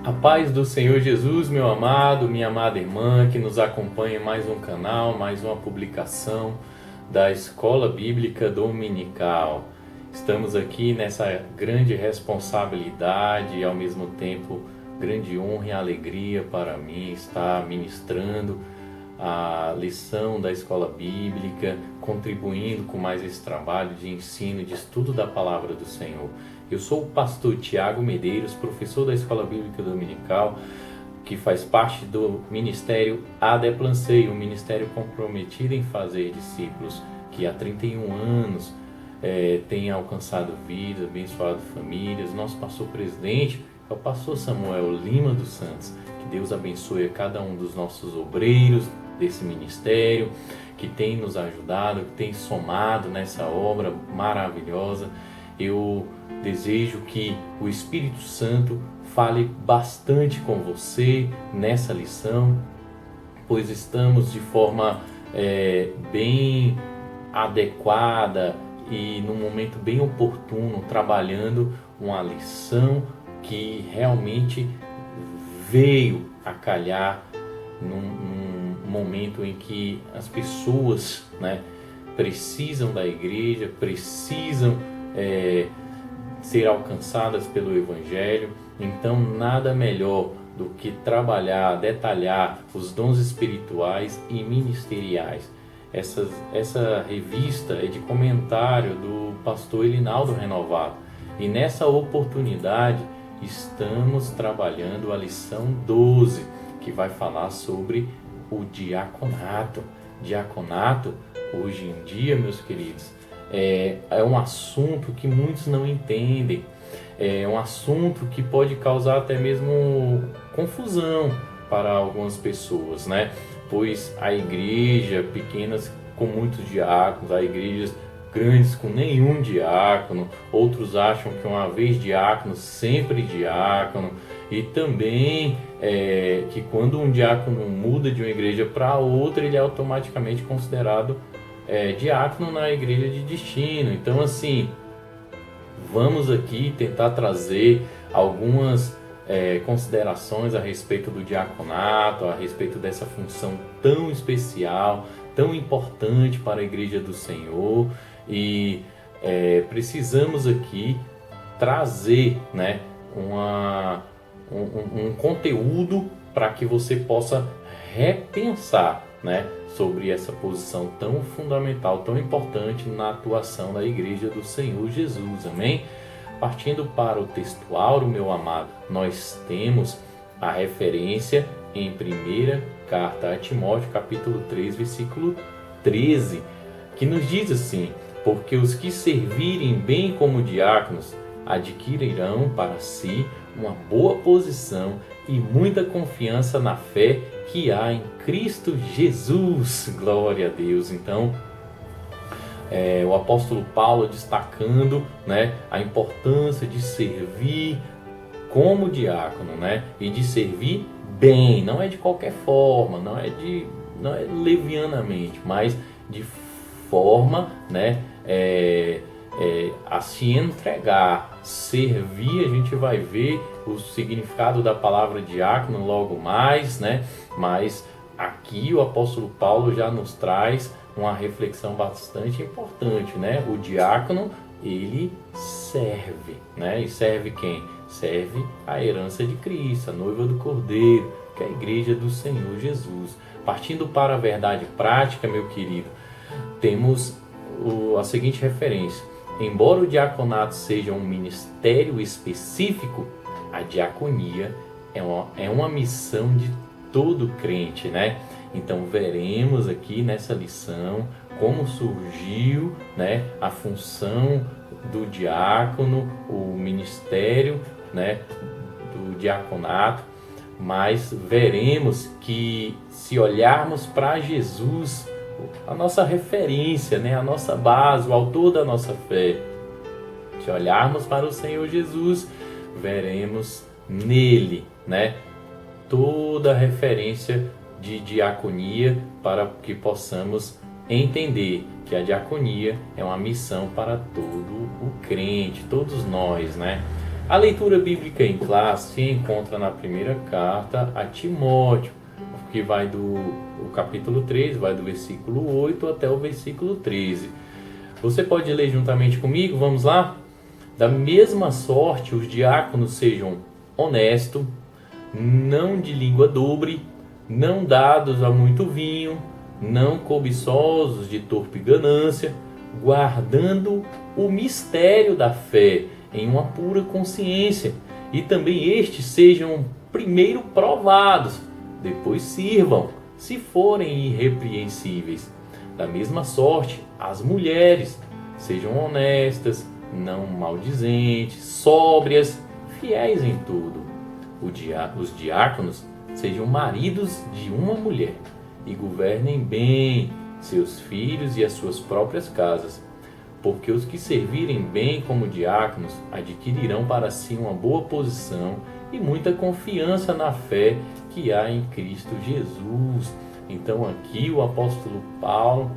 A paz do Senhor Jesus, meu amado, minha amada irmã, que nos acompanha em mais um canal, mais uma publicação da Escola Bíblica Dominical. Estamos aqui nessa grande responsabilidade e ao mesmo tempo grande honra e alegria para mim estar ministrando a lição da Escola Bíblica, contribuindo com mais esse trabalho de ensino, de estudo da Palavra do Senhor. Eu sou o pastor Tiago Medeiros, professor da Escola Bíblica Dominical, que faz parte do Ministério Adeplanceio, um ministério comprometido em fazer discípulos, que há 31 anos tem alcançado vidas, abençoado famílias. Nosso pastor presidente é o pastor Samuel Lima dos Santos. Que Deus abençoe a cada um dos nossos obreiros desse ministério, que tem nos ajudado, que tem somado nessa obra maravilhosa. Eu desejo que o Espírito Santo fale bastante com você nessa lição, pois estamos de forma bem adequada e num momento bem oportuno trabalhando uma lição que realmente veio a calhar num momento em que as pessoas, precisam da igreja, precisam ser alcançadas pelo Evangelho. Então nada melhor do que trabalhar, detalhar os dons espirituais e ministeriais. Essa revista é de comentário do pastor Elinaldo Renovado, e nessa oportunidade estamos trabalhando a lição 12, que vai falar sobre o diaconato. Diaconato, hoje em dia, meus queridos, é um assunto que muitos não entendem, é um assunto que pode causar até mesmo confusão para algumas pessoas, Pois a igreja pequenas com muitos diáconos, há igrejas grandes com nenhum diácono, outros acham que uma vez diácono, sempre diácono, e também que quando um diácono muda de uma igreja para outra, ele é automaticamente considerado diácono na igreja de destino. Então, assim, vamos aqui tentar trazer algumas considerações a respeito do diaconato, a respeito dessa função tão especial, tão importante para a igreja do Senhor, e precisamos aqui trazer um conteúdo para que você possa repensar sobre essa posição tão fundamental, tão importante na atuação da igreja do Senhor Jesus, amém? Partindo para o textuário, meu amado, nós temos a referência em 1ª carta a Timóteo, capítulo 3, versículo 13, que nos diz assim: porque os que servirem bem como diáconos adquirirão para si uma boa posição e muita confiança na fé que há em Cristo Jesus. Glória a Deus. Então, o apóstolo Paulo destacando a importância de servir como diácono, e de servir bem, não é de qualquer forma, não é levianamente, mas de forma a se entregar, servir. A gente vai ver o significado da palavra diácono logo mais, mas aqui o apóstolo Paulo já nos traz uma reflexão bastante importante, O diácono, ele serve, E serve quem? Serve a herança de Cristo, a noiva do Cordeiro, que é a igreja do Senhor Jesus. Partindo para a verdade prática, meu querido, temos a seguinte referência: embora o diaconato seja um ministério específico, a diaconia é uma missão de todo crente, Então veremos aqui nessa lição como surgiu a função do diácono, o ministério do diaconato, mas veremos que, se olharmos para Jesus, a nossa referência, a nossa base, o autor da nossa fé, se olharmos para o Senhor Jesus, veremos nele toda a referência de diaconia, para que possamos entender que a diaconia é uma missão para todo o crente, todos nós, A leitura bíblica em classe se encontra na primeira carta a Timóteo, que vai do capítulo 3, vai do versículo 8 até o versículo 13. Você pode ler juntamente comigo? Vamos lá? Da mesma sorte, os diáconos sejam honestos, não de língua dobre, não dados a muito vinho, não cobiçosos de torpe ganância, guardando o mistério da fé em uma pura consciência, e também estes sejam primeiro provados, depois sirvam, se forem irrepreensíveis. Da mesma sorte, as mulheres sejam honestas, não maldizentes, sóbrias, fiéis em tudo. Os diáconos sejam maridos de uma mulher e governem bem seus filhos e as suas próprias casas, porque os que servirem bem como diáconos adquirirão para si uma boa posição e muita confiança na fé que há em Cristo Jesus. Então aqui o apóstolo Paulo,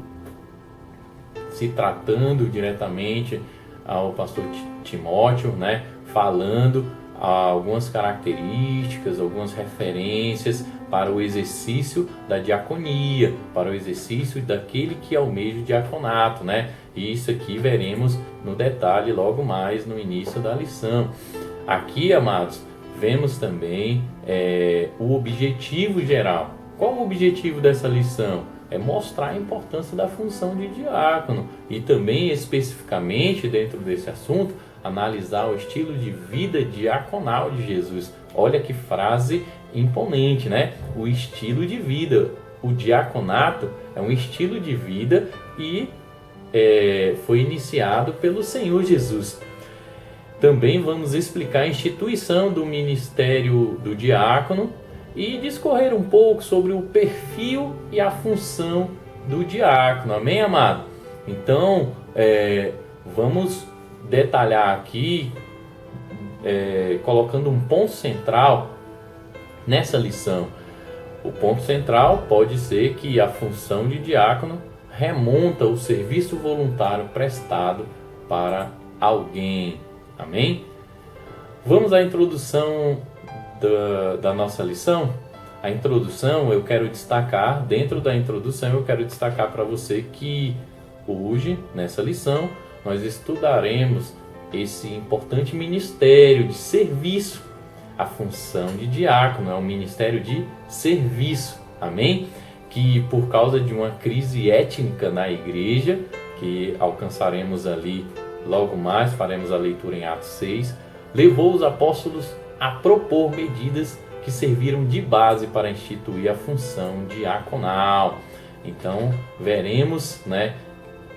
se tratando diretamente ao pastor Timóteo, né, falando algumas características, algumas referências para o exercício da diaconia, para o exercício daquele que almeja o diaconato, né? E isso aqui veremos no detalhe logo mais no início da lição. Aqui, amados, vemos também o objetivo geral. Qual o objetivo dessa lição? É mostrar a importância da função de diácono e também especificamente dentro desse assunto analisar o estilo de vida diaconal de Jesus. Olha que frase imponente, né? O estilo de vida. O diaconato é um estilo de vida e foi iniciado pelo Senhor Jesus. Também vamos explicar a instituição do ministério do diácono e discorrer um pouco sobre o perfil e a função do diácono. Amém, amado? Então, vamos detalhar aqui, colocando um ponto central nessa lição. O ponto central pode ser que a função de diácono remonta o serviço voluntário prestado para alguém. Amém? Vamos à introdução da nossa lição. A introdução eu quero destacar, dentro da introdução eu quero destacar para você que hoje, nessa lição, nós estudaremos esse importante ministério de serviço. A função de diácono é um ministério de serviço, amém? Que por causa de uma crise étnica na igreja, que alcançaremos ali logo mais, faremos a leitura em Atos 6, levou os apóstolos a propor medidas que serviram de base para instituir a função diaconal. Então veremos, né,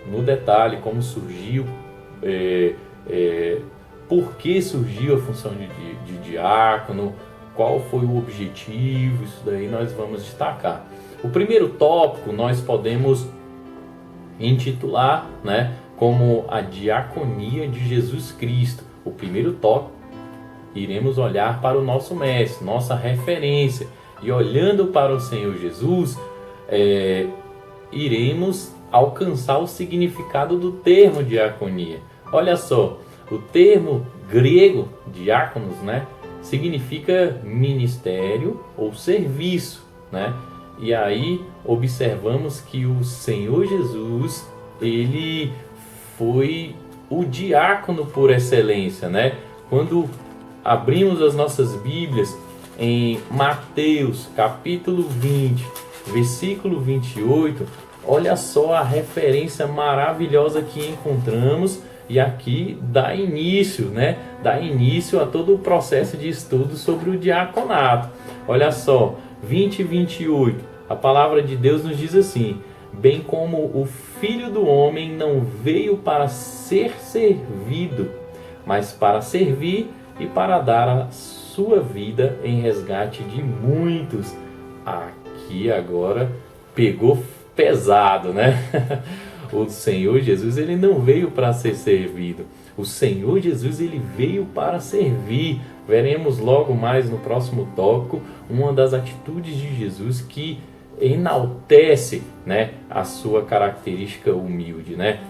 no detalhe como surgiu, por que surgiu a função de diácono, qual foi o objetivo, isso daí nós vamos destacar. O primeiro tópico nós podemos intitular, né, como a diaconia de Jesus Cristo. O primeiro tópico, iremos olhar para o nosso mestre, nossa referência, e olhando para o Senhor Jesus, iremos alcançar o significado do termo diaconia. Olha só, o termo grego diáconos, né, significa ministério ou serviço, né? E aí observamos que o Senhor Jesus, ele foi o diácono por excelência, né? Quando abrimos as nossas Bíblias em Mateus capítulo 20, versículo 28, olha só a referência maravilhosa que encontramos, e aqui dá início, né? Dá início a todo o processo de estudo sobre o diaconato. Olha só, 20 e 28, a palavra de Deus nos diz assim: bem como o Filho do Homem não veio para ser servido, mas para servir e para dar a sua vida em resgate de muitos. Aqui agora pegou pesado, né? O Senhor Jesus, ele não veio para ser servido. O Senhor Jesus, ele veio para servir. Veremos logo mais no próximo tópico uma das atitudes de Jesus que enaltece, né, a sua característica humilde, né?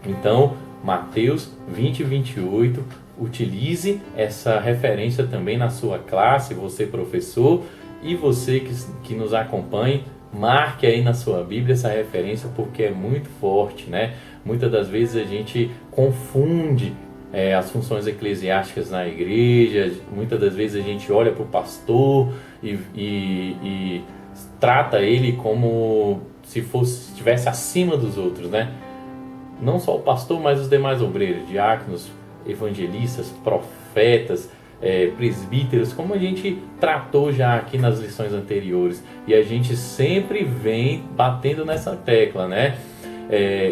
Então, Mateus 20 e 28, utilize essa referência também na sua classe, você professor, e você que nos acompanhe, marque aí na sua Bíblia essa referência, porque é muito forte, né? Muitas das vezes a gente confunde as funções eclesiásticas na igreja, muitas das vezes a gente olha para o pastor e trata ele como se estivesse acima dos outros, né? Não só o pastor, mas os demais obreiros, diáconos, evangelistas, profetas, presbíteros, como a gente tratou já aqui nas lições anteriores. E a gente sempre vem batendo nessa tecla, né?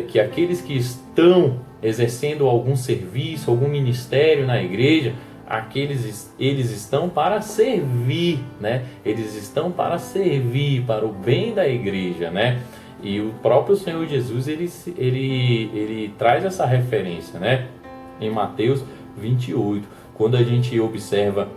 Que aqueles que estão exercendo algum serviço, algum ministério na igreja, eles estão para servir, né? Eles estão para servir, para o bem da igreja, né? E o próprio Senhor Jesus, ele traz essa referência, né? Em Mateus 28, quando a gente observa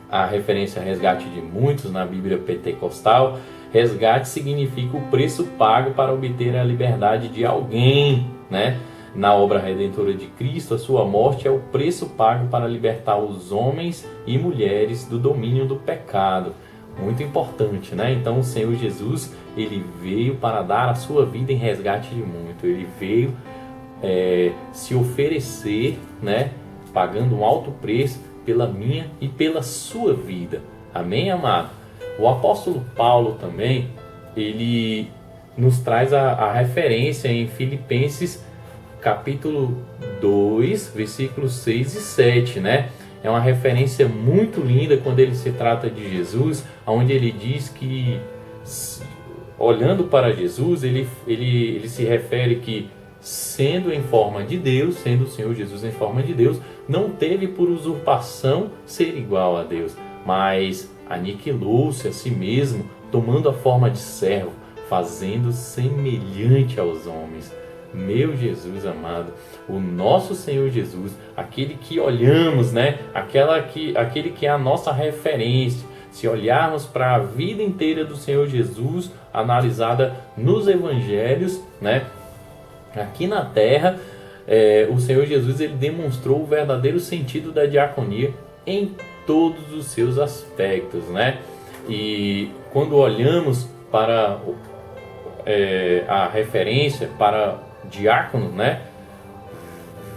a referência resgate de muitos na Bíblia pentecostal, resgate significa o preço pago para obter a liberdade de alguém, né? Na obra redentora de Cristo, a sua morte é o preço pago para libertar os homens e mulheres do domínio do pecado. Muito importante, né? Então o Senhor Jesus, ele veio para dar a sua vida em resgate de muito. Ele veio se oferecer, né? Pagando um alto preço pela minha e pela sua vida. Amém, amado? O apóstolo Paulo também, ele nos traz a referência em Filipenses capítulo 2, versículos 6 e 7, né? É uma referência muito linda quando ele se trata de Jesus, onde ele diz que, olhando para Jesus, ele se refere que, sendo em forma de Deus, sendo o Senhor Jesus em forma de Deus, não teve por usurpação ser igual a Deus, mas aniquilou-se a si mesmo, tomando a forma de servo, fazendo semelhante aos homens. Meu Jesus amado, o nosso Senhor Jesus, aquele que olhamos, né? Aquele que é a nossa referência. Se olharmos para a vida inteira do Senhor Jesus, analisada nos evangelhos, né? Aqui na terra, o Senhor Jesus, ele demonstrou o verdadeiro sentido da diaconia em todos os seus aspectos, né? E quando olhamos para a referência para diácono, né?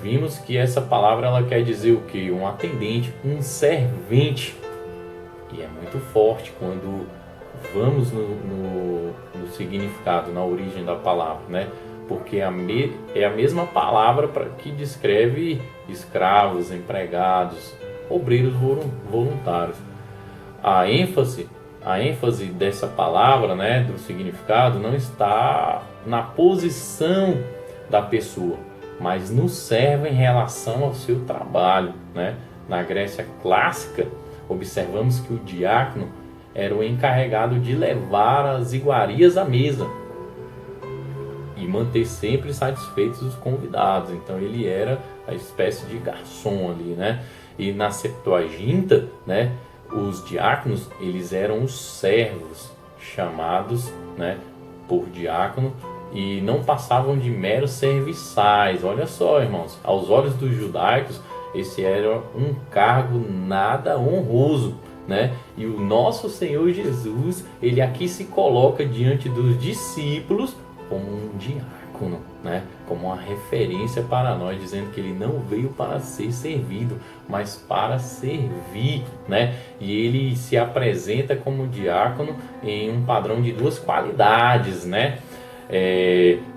Vimos que essa palavra ela quer dizer o que? Um atendente, um servente. E é muito forte quando vamos no significado, na origem da palavra, né? Porque é a mesma palavra que descreve escravos, empregados, obreiros voluntários. A ênfase dessa palavra, né, do significado, não está na posição da pessoa, mas no servo em relação ao seu trabalho, né? Na Grécia clássica, observamos que o diácono era o encarregado de levar as iguarias à mesa e manter sempre satisfeitos os convidados. Então ele era a espécie de garçom ali, né? E na Septuaginta, né, os diáconos, eles eram os servos chamados, né, por diácono, e não passavam de meros serviçais. Olha só, irmãos, aos olhos dos judaicos, esse era um cargo nada honroso, né? E o nosso Senhor Jesus, ele aqui se coloca diante dos discípulos como um diácono, né? Como uma referência para nós, dizendo que ele não veio para ser servido, mas para servir, né? E ele se apresenta como diácono em um padrão de duas qualidades, né?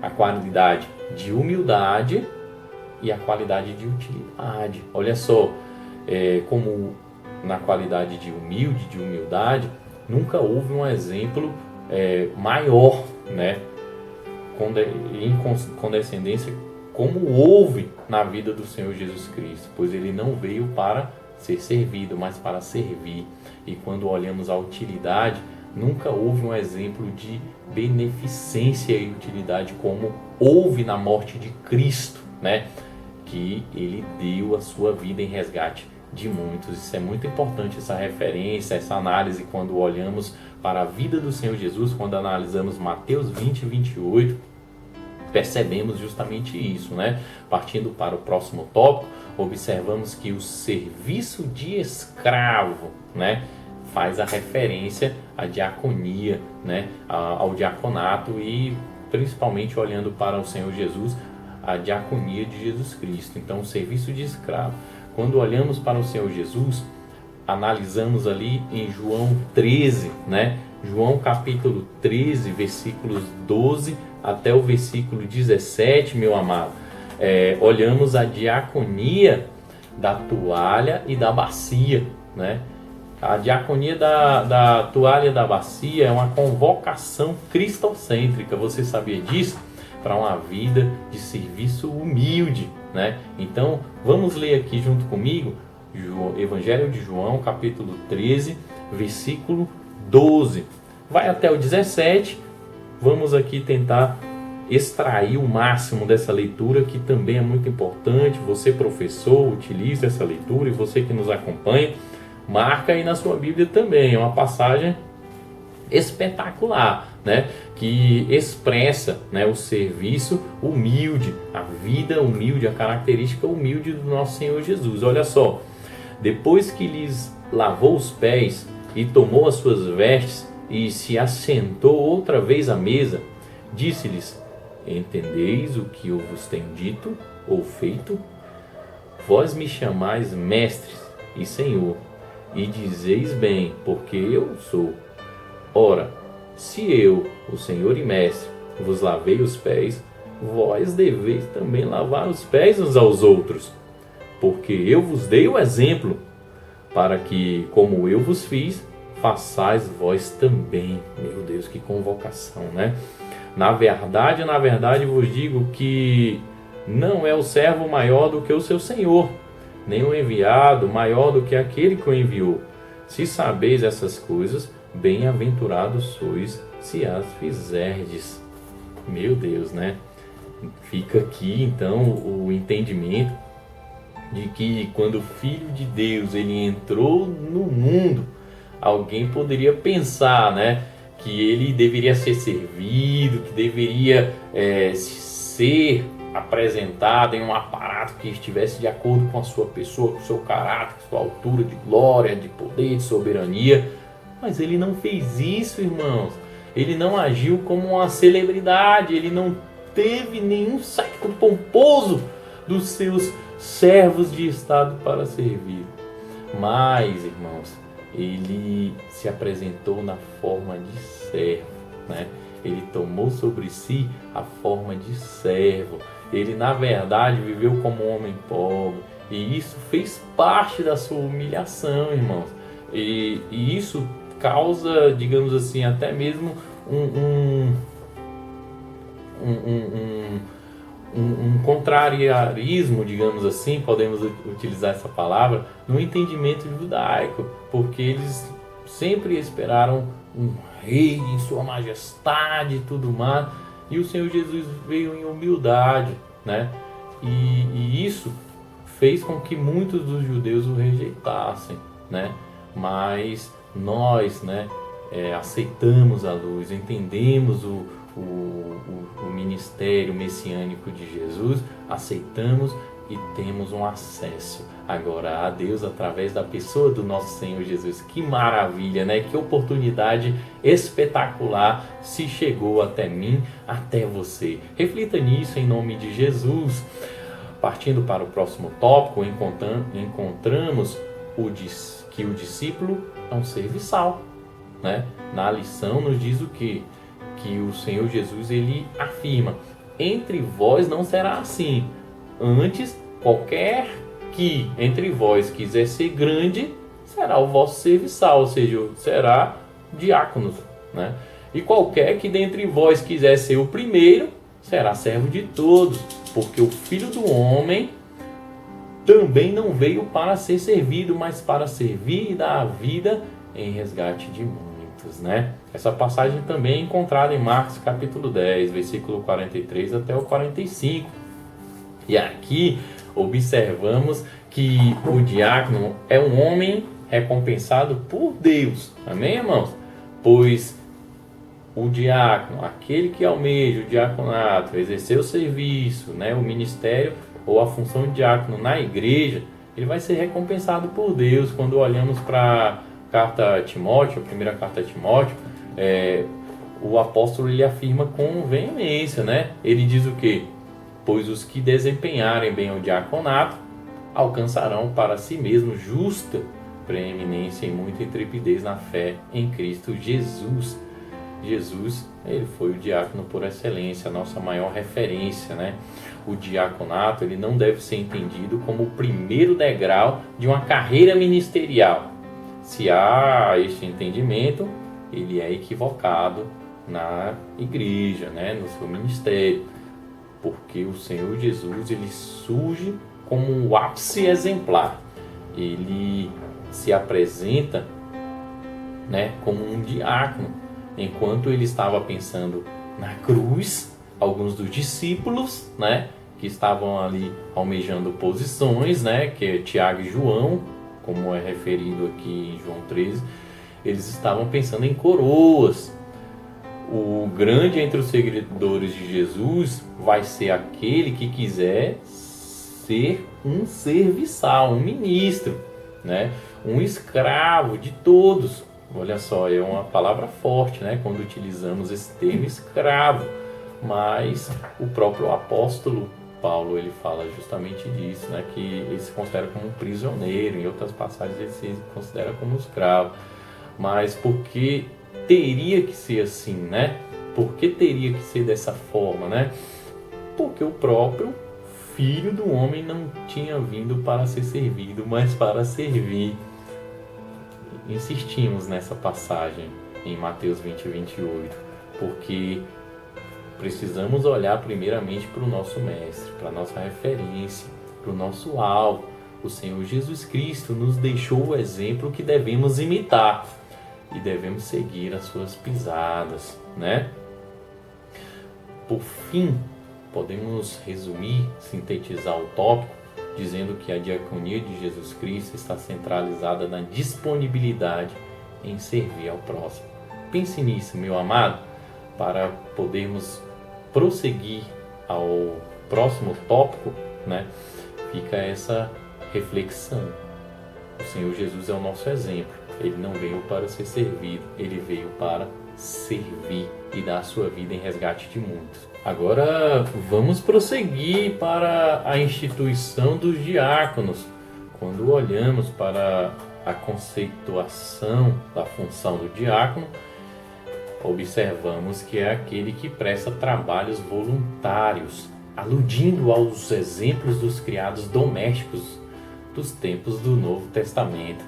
A qualidade de humildade e a qualidade de utilidade. Olha só, como na qualidade de humildade, nunca houve um exemplo maior, né? Em condescendência, como houve na vida do Senhor Jesus Cristo, pois ele não veio para ser servido, mas para servir. E quando olhamos a utilidade, nunca houve um exemplo de beneficência e utilidade como houve na morte de Cristo, né? Que ele deu a sua vida em resgate de muitos. Isso é muito importante, essa referência, essa análise, quando olhamos para a vida do Senhor Jesus, quando analisamos Mateus 20 e 28, percebemos justamente isso, né? Partindo para o próximo tópico, observamos que o serviço de escravo, né, faz a referência à diaconia, né, ao diaconato e principalmente olhando para o Senhor Jesus, a diaconia de Jesus Cristo. Então, o serviço de escravo. Quando olhamos para o Senhor Jesus, analisamos ali em João 13, né? João capítulo 13, versículos 12 até o versículo 17, meu amado. Olhamos a diaconia da toalha e da bacia, né? A diaconia da toalha e da bacia é uma convocação cristocêntrica, você sabia disso? Para uma vida de serviço humilde, né? Então, vamos ler aqui junto comigo, Evangelho de João, capítulo 13, versículo 12. Vai até o 17, vamos aqui tentar extrair o máximo dessa leitura, que também é muito importante. Você, professor, utilize essa leitura, e você que nos acompanha, marca aí na sua Bíblia também. É uma passagem espetacular, né? Que expressa, né, o serviço humilde, a vida humilde, a característica humilde do nosso Senhor Jesus. Olha só, depois que lhes lavou os pés e tomou as suas vestes e se assentou outra vez à mesa, disse-lhes: entendeis o que eu vos tenho dito ou feito? Vós me chamais mestres e Senhor, e dizeis bem, porque eu sou. Ora, se eu, o Senhor e Mestre, vos lavei os pés, vós deveis também lavar os pés uns aos outros, porque eu vos dei o exemplo, para que, como eu vos fiz, façais vós também. Meu Deus, que convocação, né? Na verdade vos digo que não é o servo maior do que o seu senhor, nem o enviado maior do que aquele que o enviou. Se sabeis essas coisas, bem-aventurados sois se as fizerdes. Meu Deus, né? Fica aqui então o entendimento de que quando o Filho de Deus ele entrou no mundo, alguém poderia pensar, né, que ele deveria ser servido, que deveria ser apresentado em um aparato que estivesse de acordo com a sua pessoa, com o seu caráter, com a sua altura de glória, de poder, de soberania. Mas ele não fez isso, irmãos. Ele não agiu como uma celebridade, ele não teve nenhum séquito pomposo dos seus servos de estado para servir. Mas, irmãos, ele se apresentou na forma de servo, né? Ele tomou sobre si a forma de servo. Ele, na verdade, viveu como um homem pobre. E isso fez parte da sua humilhação, irmãos. E isso causa, digamos assim, até mesmo um contrariarismo, digamos assim, podemos utilizar essa palavra, no entendimento judaico, porque eles sempre esperaram um rei em sua majestade e tudo mais, e o Senhor Jesus veio em humildade, né? E isso fez com que muitos dos judeus o rejeitassem, né? Mas nós, né, aceitamos a luz, entendemos o ministério messiânico de Jesus, aceitamos e temos um acesso agora a Deus através da pessoa do nosso Senhor Jesus. Que maravilha, né? Que oportunidade espetacular se chegou até mim, até você. Reflita nisso em nome de Jesus. Partindo para o próximo tópico, encontramos que o discípulo é um serviçal, né? Na lição nos diz o quê? Que o Senhor Jesus ele afirma: entre vós não será assim. Antes, qualquer que entre vós quiser ser grande, será o vosso serviçal, ou seja, será diáconos, né? E qualquer que dentre vós quiser ser o primeiro, será servo de todos, porque o Filho do Homem também não veio para ser servido, mas para servir e dar a vida em resgate de muitos, né? Essa passagem também é encontrada em Marcos capítulo 10, versículo 43 até o 45. E aqui observamos que o diácono é um homem recompensado por Deus. Amém, irmãos? Pois o diácono, aquele que almeja o diaconato, exercer o serviço, né, o ministério ou a função de diácono na igreja, ele vai ser recompensado por Deus. Quando olhamos para a carta a Timóteo, a primeira carta a Timóteo, o apóstolo ele afirma com veemência, né? Ele diz o quê? Pois os que desempenharem bem o diaconato alcançarão para si mesmos justa preeminência e muita intrepidez na fé em Cristo Jesus. Jesus, ele foi o diácono por excelência, a nossa maior referência, né? O diaconato, ele não deve ser entendido como o primeiro degrau de uma carreira ministerial. Se há este entendimento, ele é equivocado na igreja, né? No seu ministério, porque o Senhor Jesus, ele surge como um ápice exemplar. Ele se apresenta, né, como um diácono. Enquanto ele estava pensando na cruz, alguns dos discípulos, né, que estavam ali almejando posições, né, que é Tiago e João, como é referido aqui em João 13, eles estavam pensando em coroas. O grande entre os seguidores de Jesus vai ser aquele que quiser ser um serviçal, um ministro, né, um escravo de todos. Olha só, é uma palavra forte, né, quando utilizamos esse termo escravo, mas o próprio apóstolo Paulo, ele fala justamente disso, né, que ele se considera como um prisioneiro, em outras passagens ele se considera como um escravo. Mas por que teria que ser assim, né? Por que teria que ser dessa forma, né? Porque o próprio Filho do Homem não tinha vindo para ser servido, mas para servir. Insistimos nessa passagem em Mateus 20 e 28, porque precisamos olhar primeiramente para o nosso mestre, para a nossa referência, para o nosso alvo. O Senhor Jesus Cristo nos deixou o exemplo que devemos imitar e devemos seguir as suas pisadas, né? Por fim, podemos resumir, sintetizar o tópico, dizendo que a diaconia de Jesus Cristo está centralizada na disponibilidade em servir ao próximo. Pense nisso, meu amado, para podermos prosseguir ao próximo tópico, né? Fica essa reflexão. O Senhor Jesus é o nosso exemplo. Ele não veio para ser servido, ele veio para servir e dar a sua vida em resgate de muitos. Agora vamos prosseguir para a instituição dos diáconos. Quando olhamos para a conceituação da função do diácono, observamos que é aquele que presta trabalhos voluntários, aludindo aos exemplos dos criados domésticos dos tempos do Novo Testamento.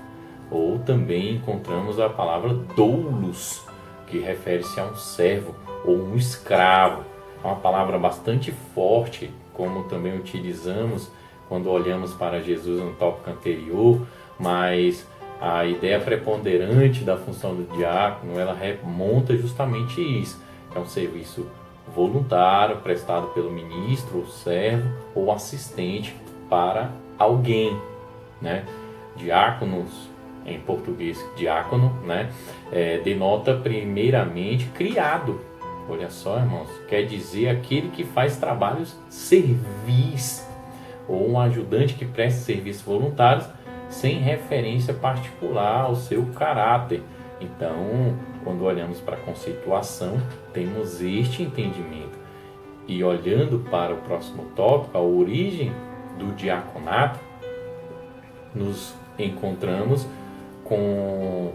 Ou também encontramos a palavra doulos, que refere-se a um servo ou um escravo. É uma palavra bastante forte, como também utilizamos quando olhamos para Jesus no tópico anterior, mas a ideia preponderante da função do diácono, ela remonta justamente isso. É um serviço voluntário prestado pelo ministro, ou servo, ou assistente para alguém, né? Diáconos, em português, diácono, né? Denota primeiramente criado. Olha só, irmãos, quer dizer aquele que faz trabalhos servis, ou um ajudante que presta serviços voluntários sem referência particular ao seu caráter. Então, quando olhamos para a conceituação, temos este entendimento. E olhando para o próximo tópico, a origem do diaconato, nos encontramos com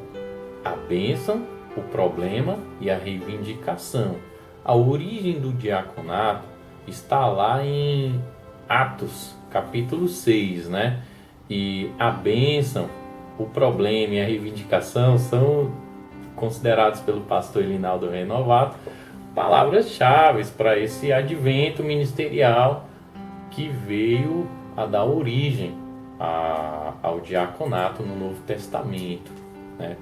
a bênção, o problema e a reivindicação. A origem do diaconato está lá em Atos, capítulo 6, né? E a bênção, o problema e a reivindicação são considerados pelo pastor Elinaldo Renovato palavras-chave para esse advento ministerial que veio a dar origem ao diaconato no Novo Testamento, né?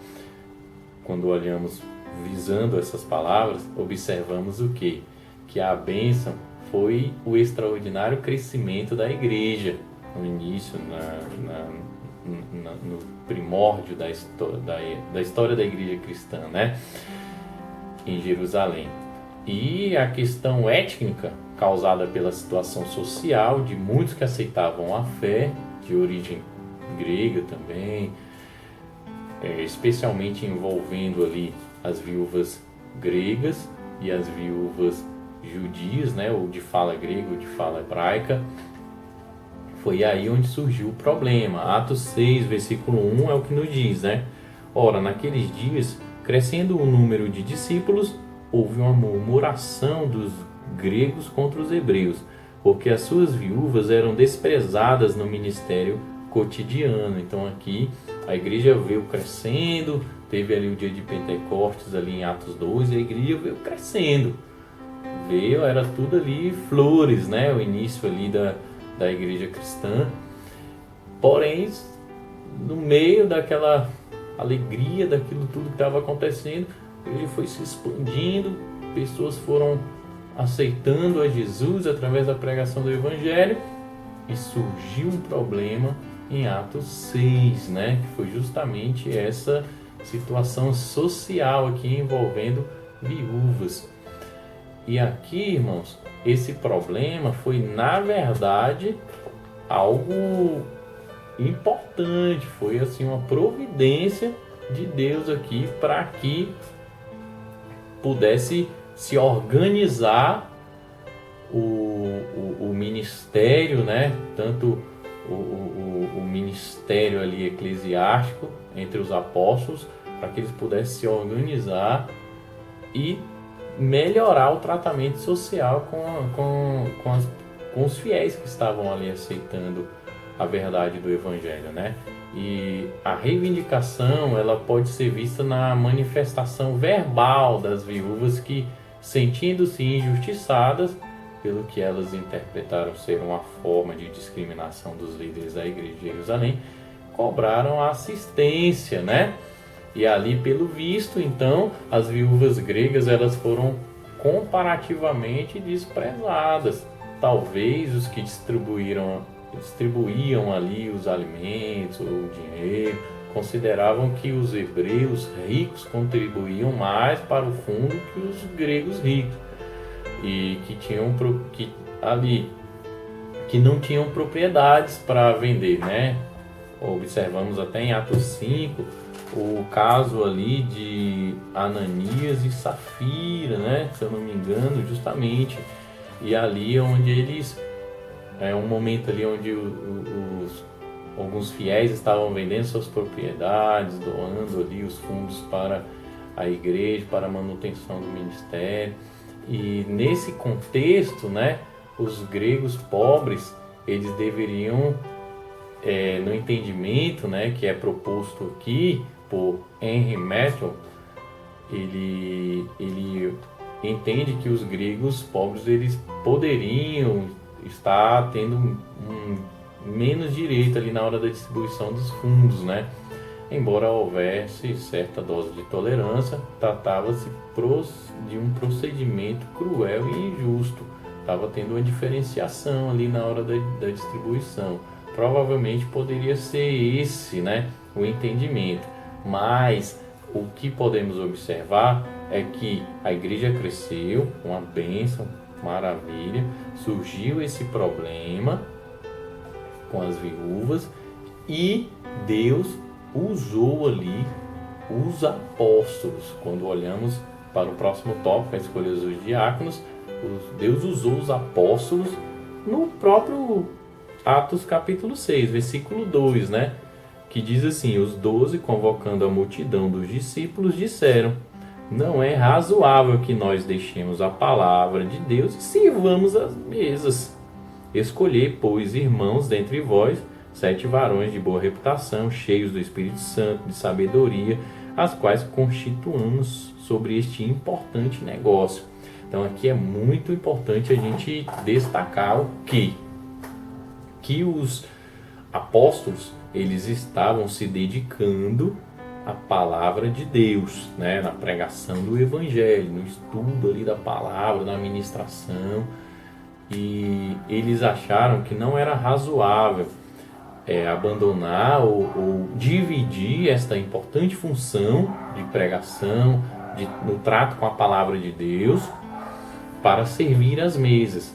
Quando olhamos visando essas palavras, observamos o quê? Que a bênção foi o extraordinário crescimento da igreja no início, no primórdio da história da igreja cristã, né? em Jerusalém. E a questão étnica causada pela situação social de muitos que aceitavam a fé, de origem grega também, especialmente envolvendo ali as viúvas gregas e as viúvas judias, né, ou de fala grega ou de fala hebraica. Foi aí onde surgiu o problema. Atos 6, versículo 1 é o que nos diz, né? Ora, naqueles dias, crescendo o número de discípulos, houve uma murmuração dos gregos contra os hebreus, porque as suas viúvas eram desprezadas no ministério cotidiano. Então aqui a igreja veio crescendo, teve ali o dia de Pentecostes ali em Atos 2, e a igreja veio crescendo. Era tudo ali flores, né? O início ali da igreja cristã. Porém, no meio daquela alegria, daquilo tudo que estava acontecendo, a igreja foi se expandindo, pessoas foram aceitando a Jesus através da pregação do Evangelho, e surgiu um problema em Atos 6, né? Que foi justamente essa situação social aqui envolvendo viúvas. E aqui, irmãos, esse problema foi, na verdade, algo importante, foi assim uma providência de Deus aqui para que pudesse se organizar o ministério, né? Tanto o ministério ali eclesiástico entre os apóstolos, para que eles pudessem se organizar e melhorar o tratamento social com os fiéis que estavam ali aceitando a verdade do Evangelho, né? E a reivindicação, ela pode ser vista na manifestação verbal das viúvas que, sentindo-se injustiçadas pelo que elas interpretaram ser uma forma de discriminação dos líderes da igreja de Jerusalém, cobraram a assistência, né? E ali, pelo visto, então, as viúvas gregas, elas foram comparativamente desprezadas. Talvez os que distribuíam ali os alimentos ou o dinheiro consideravam que os hebreus ricos contribuíam mais para o fundo que os gregos ricos, e que não tinham propriedades para vender, né? Observamos até em Atos 5 o caso ali de Ananias e Safira, né? Se eu não me engano, justamente. E ali onde eles... É um momento ali onde alguns fiéis estavam vendendo suas propriedades, doando ali os fundos para a igreja, para a manutenção do ministério. E nesse contexto, né, os gregos pobres, eles deveriam, no entendimento, né, que é proposto aqui por Henry Matthew, ele entende que os gregos pobres, eles poderiam estar tendo menos direito ali na hora da distribuição dos fundos, né? Embora houvesse certa dose de tolerância, tratava-se de um procedimento cruel e injusto. Estava tendo uma diferenciação ali na hora da distribuição. Provavelmente poderia ser esse, né, o entendimento. Mas o que podemos observar é que a igreja cresceu, uma bênção, maravilha, surgiu esse problema com as viúvas e Deus usou ali os apóstolos. Quando olhamos para o próximo tópico, a escolha dos diáconos, Deus usou os apóstolos no próprio Atos capítulo 6, versículo 2, né? Que diz assim: os 12, convocando a multidão dos discípulos, disseram: não é razoável que nós deixemos a palavra de Deus e sirvamos as mesas. Escolhei, pois, irmãos, dentre vós, 7 varões de boa reputação, cheios do Espírito Santo, de sabedoria, as quais constituamos sobre este importante negócio. Então aqui é muito importante a gente destacar o que os apóstolos, eles estavam se dedicando à palavra de Deus, né? Na pregação do Evangelho, no estudo ali da palavra, na ministração, e eles acharam que não era razoável abandonar ou dividir esta importante função de pregação, no trato com a palavra de Deus para servir as mesas.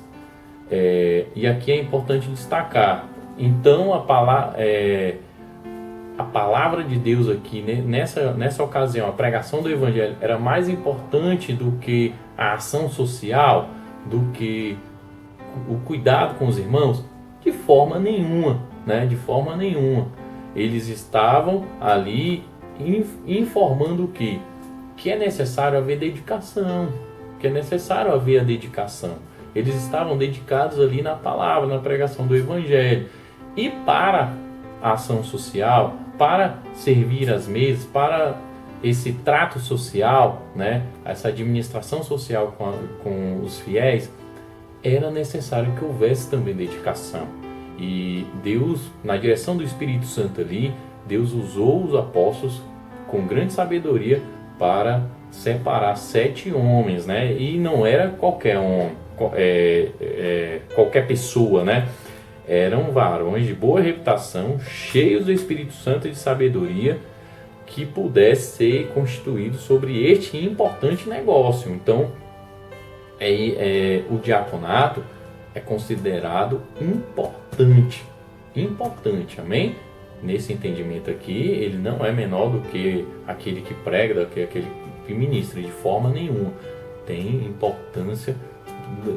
E aqui é importante destacar, então a palavra de Deus aqui, né, nessa ocasião, a pregação do Evangelho era mais importante do que a ação social, do que o cuidado com os irmãos? De forma nenhuma, né? De forma nenhuma. Eles estavam ali informando o quê? Que é necessário haver dedicação, que é necessário haver a dedicação. Eles estavam dedicados ali na palavra, na pregação do Evangelho. E para a ação social, para servir as mesas, para esse trato social, né, essa administração social com os fiéis, era necessário que houvesse também dedicação. E Deus, na direção do Espírito Santo ali, Deus usou os apóstolos com grande sabedoria para separar 7 homens, né? E não era qualquer homem, qualquer pessoa, né? Eram varões de boa reputação, cheios do Espírito Santo e de sabedoria, que pudesse ser constituído sobre este importante negócio. Então, o diaconato é considerado importante, amém? Nesse entendimento aqui, ele não é menor do que aquele que prega, do que aquele que ministra, de forma nenhuma. Tem importância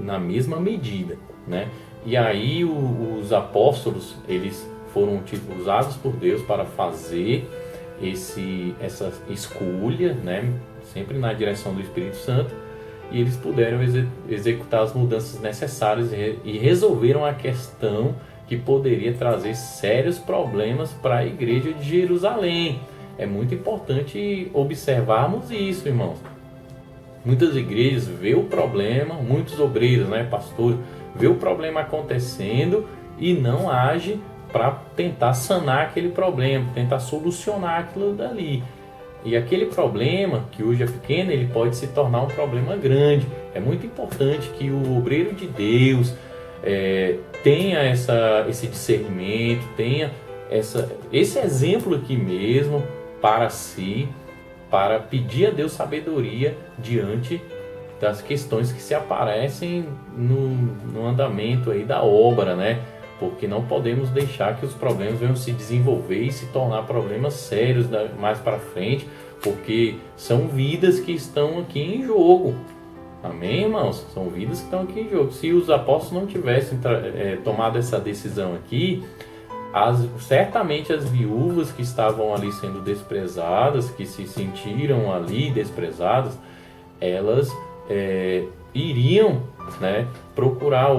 na mesma medida, né? E aí os apóstolos, eles foram usados por Deus para fazer essa escolha, né? Sempre na direção do Espírito Santo, e eles puderam executar as mudanças necessárias e resolveram a questão que poderia trazer sérios problemas para a igreja de Jerusalém. É muito importante observarmos isso, irmãos. Muitas igrejas vê o problema, muitos obreiros, né, pastores, vê o problema acontecendo e não age para tentar sanar aquele problema, tentar solucionar aquilo dali. E aquele problema, que hoje é pequeno, ele pode se tornar um problema grande. É muito importante que o obreiro de Deus tenha esse discernimento, tenha esse exemplo aqui mesmo para si, para pedir a Deus sabedoria diante das questões que se aparecem no andamento aí da obra, né? Porque não podemos deixar que os problemas venham se desenvolver e se tornar problemas sérios mais para frente, porque são vidas que estão aqui em jogo. Amém, irmãos? São vidas que estão aqui em jogo. Se os apóstolos não tivessem tomado essa decisão aqui, certamente as viúvas que estavam ali sendo desprezadas, que se sentiram ali desprezadas, elas iriam, né, procurar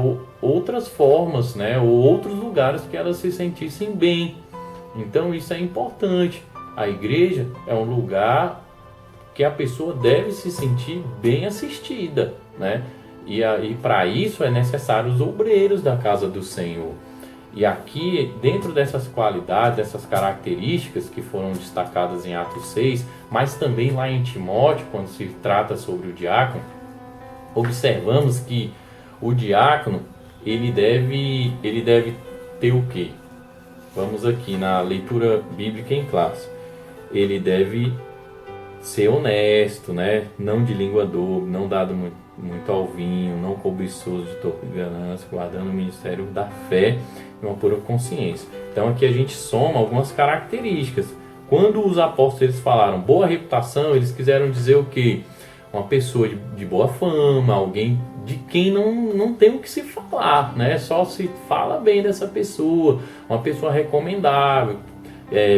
outras formas, né, ou outros lugares que elas se sentissem bem. Então isso é importante. A igreja é um lugar que a pessoa deve se sentir bem assistida, né? E para isso é necessário os obreiros da casa do Senhor. E aqui, dentro dessas qualidades, dessas características que foram destacadas em Atos 6, mas também lá em Timóteo, quando se trata sobre o diácono, observamos que o diácono, ele deve ter o quê? Vamos aqui na leitura bíblica em classe. Ele deve ser honesto, né? Não de língua dobre, não dado muito ao vinho, não cobiçoso de torpe ganância, guardando o ministério da fé e uma pura consciência. Então aqui a gente soma algumas características. Quando os apóstolos falaram boa reputação, eles quiseram dizer o quê? Uma pessoa de boa fama, alguém de quem não tem o que se falar, né? Só se fala bem dessa pessoa, uma pessoa recomendável,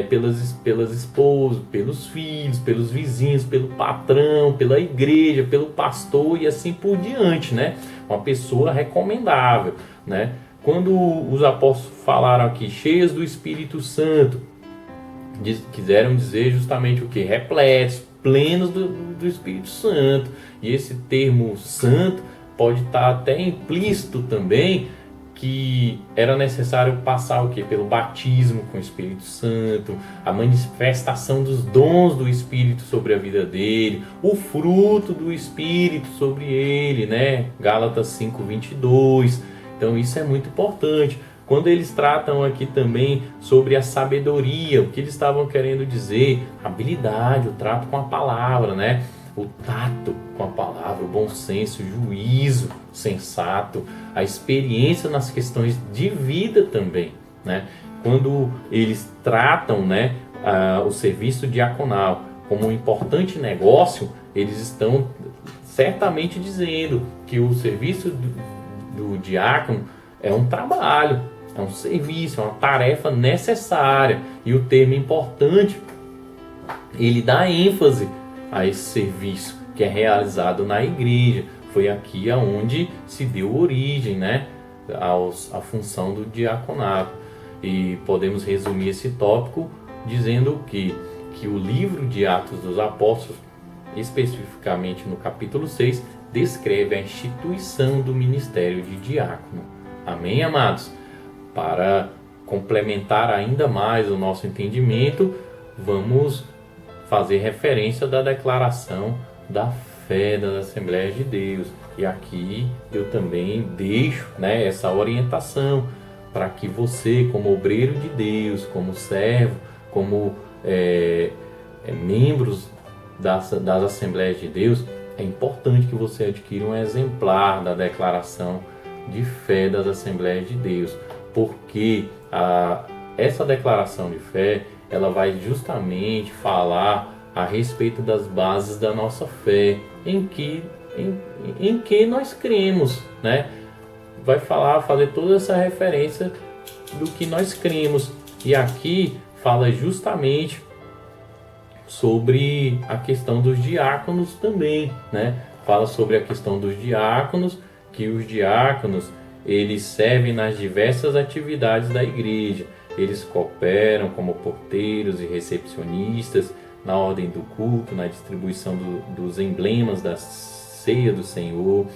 pelas esposas, pelos filhos, pelos vizinhos, pelo patrão, pela igreja, pelo pastor e assim por diante, né? Uma pessoa recomendável, né? Quando os apóstolos falaram aqui, cheias do Espírito Santo, quiseram dizer justamente o que? Repletos, plenos do Espírito Santo. E esse termo santo pode estar até implícito também que era necessário passar o quê? Pelo batismo com o Espírito Santo, a manifestação dos dons do Espírito sobre a vida dele, o fruto do Espírito sobre ele, né? Gálatas 5:22. Então isso é muito importante. Quando eles tratam aqui também sobre a sabedoria, o que eles estavam querendo dizer? Habilidade, o trato com a palavra, né? o tato com a palavra, o bom senso, o juízo sensato, a experiência nas questões de vida também, né? Quando eles tratam, né, o serviço diaconal como um importante negócio, eles estão certamente dizendo que o serviço do diácono é um trabalho, é um serviço, é uma tarefa necessária. E o termo importante, ele dá ênfase a esse serviço que é realizado na igreja. Foi aqui onde se deu origem, né, à função do diaconato. E podemos resumir esse tópico dizendo que o livro de Atos dos Apóstolos, especificamente no capítulo 6, descreve a instituição do ministério de diácono. Amém, amados? Para complementar ainda mais o nosso entendimento, vamos fazer referência da declaração da fé das Assembleias de Deus. E aqui eu também deixo, né, essa orientação para que você, como obreiro de Deus, como servo, como membros das Assembleias de Deus, é importante que você adquira um exemplar da declaração de fé das Assembleias de Deus, porque essa declaração de fé, ela vai justamente falar a respeito das bases da nossa fé, em que nós cremos, né? Vai fazer toda essa referência do que nós cremos. E aqui fala justamente sobre a questão dos diáconos também, né? Fala sobre a questão dos diáconos, que os diáconos, eles servem nas diversas atividades da igreja. Eles cooperam como porteiros e recepcionistas na ordem do culto, na distribuição dos emblemas da ceia do Senhor.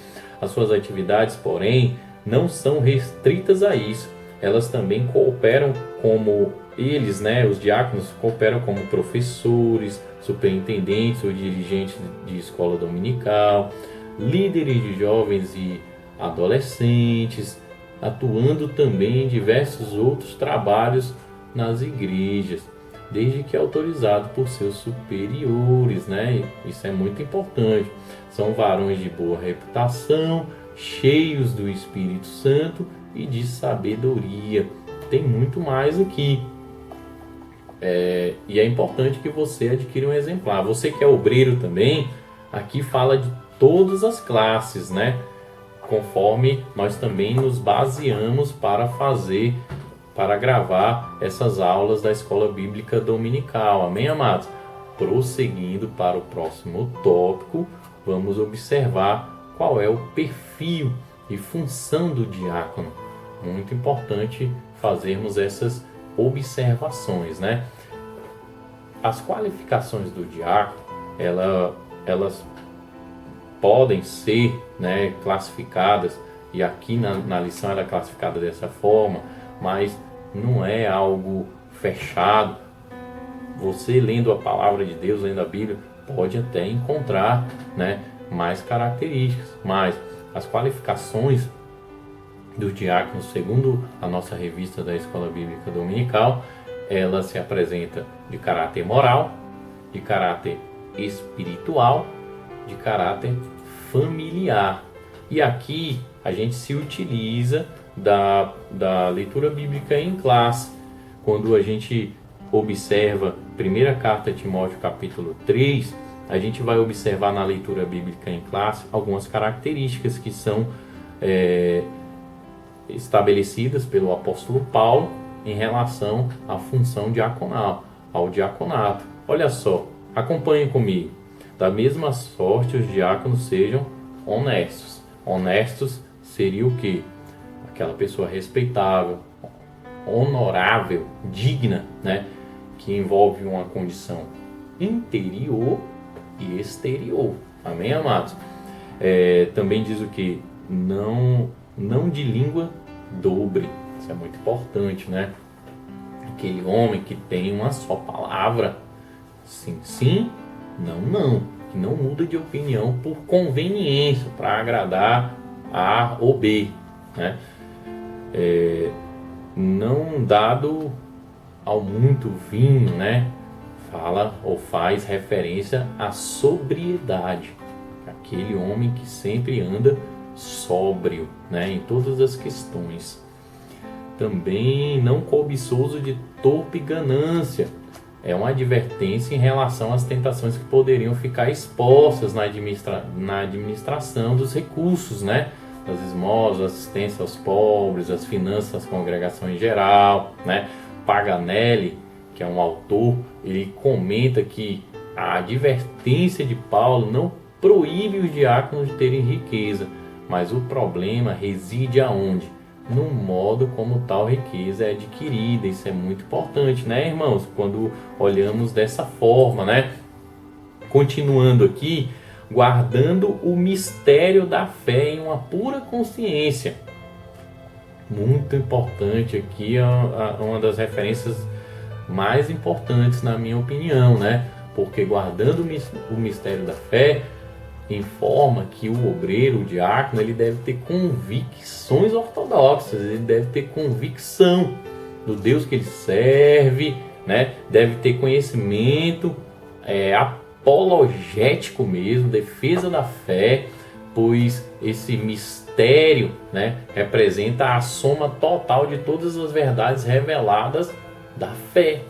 As suas atividades, porém, não são restritas a isso. Elas também cooperam como eles, né, os diáconos, cooperam como professores, superintendentes ou dirigentes de escola dominical, líderes de jovens e adolescentes, atuando também em diversos outros trabalhos nas igrejas, desde que autorizado por seus superiores, né? Isso é muito importante. São varões de boa reputação, cheios do Espírito Santo e de sabedoria. Tem muito mais aqui. E é importante que você adquira um exemplar. Você que é obreiro também, aqui fala de todas as classes, né? Conforme nós também nos baseamos para gravar essas aulas da Escola Bíblica Dominical. Amém, amados? Prosseguindo para o próximo tópico, vamos observar qual é o perfil e função do diácono. Muito importante fazermos essas observações, né? As qualificações do diácono, elas podem ser, né, classificadas, e aqui na lição ela é classificada dessa forma, mas não é algo fechado. Você lendo a palavra de Deus, lendo a Bíblia, pode até encontrar, né, mais características, mas as qualificações do diácono, segundo a nossa revista da Escola Bíblica Dominical, ela se apresenta de caráter moral, de caráter espiritual, de caráter familiar. E aqui a gente se utiliza da leitura bíblica em classe. Quando a gente observa 1 carta a Timóteo capítulo 3, a gente vai observar na leitura bíblica em classe algumas características que são estabelecidas pelo apóstolo Paulo em relação à função diaconal, ao diaconato. Olha só, acompanhem comigo. Da mesma sorte, os diáconos sejam honestos. Honestos seria o quê? Aquela pessoa respeitável, honorável, digna, né? Que envolve uma condição interior e exterior. Amém, amados? Também diz o que? Não de língua dobre. Isso é muito importante, né? Aquele homem que tem uma só palavra, sim, sim, não, não, que não muda de opinião por conveniência, para agradar A ou B, né? Não dado ao muito vinho, né? fala ou faz referência à sobriedade, aquele homem que sempre anda sóbrio, né, em todas as questões. Também não cobiçoso de torpe ganância. É uma advertência em relação às tentações que poderiam ficar expostas na administração dos recursos, né? Das esmolas, assistência aos pobres, as finanças das congregações em geral, né? Paganelli, que é um autor, ele comenta que a advertência de Paulo não proíbe os diáconos de terem riqueza, mas o problema reside aonde? No modo como tal riqueza é adquirida. Isso é muito importante, né, irmãos? Quando olhamos dessa forma, né? Continuando aqui, guardando o mistério da fé em uma pura consciência. Muito importante aqui, uma das referências mais importantes na minha opinião, né? Porque guardando o mistério da fé, informa que o obreiro, o diácono, ele deve ter convicções ortodoxas, ele deve ter convicção do Deus que ele serve, né? Deve ter conhecimento apologético mesmo, defesa da fé, pois esse mistério, né, representa a soma total de todas as verdades reveladas da fé,